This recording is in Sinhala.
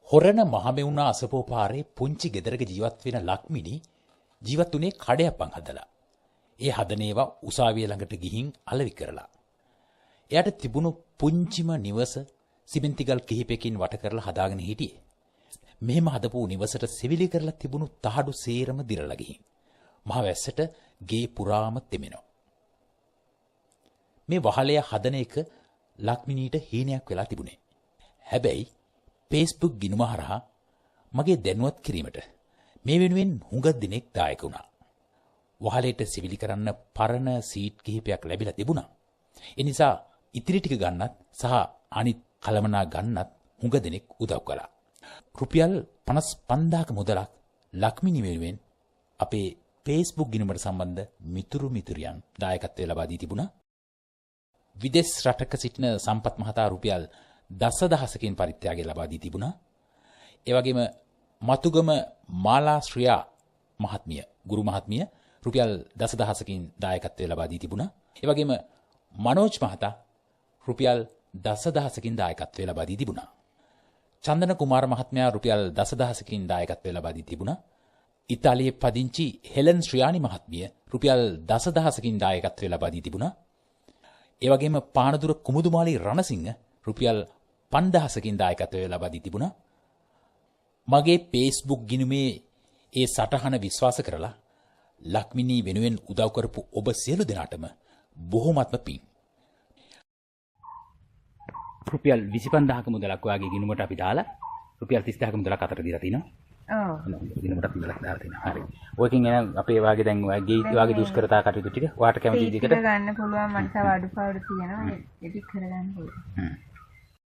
හොරණ මහමෙවුනා අසපෝ පාරේ පුංචි ගෙදරක ජීවත් වෙන ලක්මිනි ජීවත් වුණේ කඩයක්පන් හදලා. ඒ හදන ඒවා උසාවිය ළඟට ගිහින් අලෙවි කරලා. එයාට තිබුණු පුංචිම නිවස සිමෙන්තිගල් කිහිපයකින් වට කරලා හදාගෙන හිටියේ. මෙහෙම හදපු නිවසට සෙවිලි කරලා තිබුණු තහඩු සේරම දිරලා ගිහින් මහ වැස්සට ගේ පුරාම තෙමෙනවා. මේ වහලය හදන එක ලක්මිනීට හීනයක් වෙලා තිබුණේ. හැබැයි Facebook ගිණුම හරහා මගේ දැනුවත් කිරීමට මේ වෙනුවෙන් හුඟ දිනෙක් දායක වුණා. වහලයට සිවිලි කරන්න පරණ සීට් කිහිපයක් ලැබිලා තිබුණා. ඒ නිසා ඉතිරි ටික ගන්නත් සහ අනිත් කලමනා ගන්නත් හුඟ දිනෙක් උදව් කළා. රුපියල් 55000ක මුදලක් ලක්මිනී වෙනුවෙන් අපේ Facebook ගිණුමට සම්බන්ධ මිතුරු මිතුරියන් දායකත්වය ලබා දී තිබුණා. විදේශ රටක සිටින සම්පත් මහතා රුපියල් දසදහසකින් පරිත්‍යාගය ලබා දී තිබුණා. ඒ වගේම මතුගම මාලා ශ්‍රියා මහත්මිය, ගුරු මහත්මිය රුපියල් දසදහසකින් දායකත්වය ලබා දී තිබුණා. ඒ වගේම මනෝජ් මහතා රුපියල් දසදහසකින් දායකත්වය ලබා දී තිබුණා. චන්දන කුමාර මහත්මයා රුපියල් දසදහසකින් දායකත්වය ලබා දී තිබුණා. ඉතාලියේ පදිංචි හෙලන් ශ්‍රියානි මහත්මිය රුපියල් දසදහසකින් දායකත්වය ලබා දී තිබුණා. ඒ වගේම පානදුර කුමුදුමාලි රණසිංහ රුපියල් 5000කින් දායකත්වය ලබා දී තිබුණා. මගේ Facebook ගිණුමේ ඒ සටහන විශ්වාස කරලා ලක්මිනී වෙනුවෙන් උදව් කරපු ඔබ සියලු දෙනාටම බොහොමත්ම පිං. රුපියල් 25000ක මුදලක් ඔයාගේ ගිණුමට අපි දාලා රුපියල් 30000ක මුදලක් අතට දීලා තිනවා. ඔව්. ගිණුමට මුදලක් දාලා තිනවා. හරි. ඔයකින් එන අපේ වාගේ දැන් ඔයාගේ දුෂ්කරතා කටයුතු ටික ඔයාට කැමති විදිහකට ගන්න පුළුවන් මට තව අඩුපාඩු තියෙනවා. ඒක කරගන්න පුළුවන්.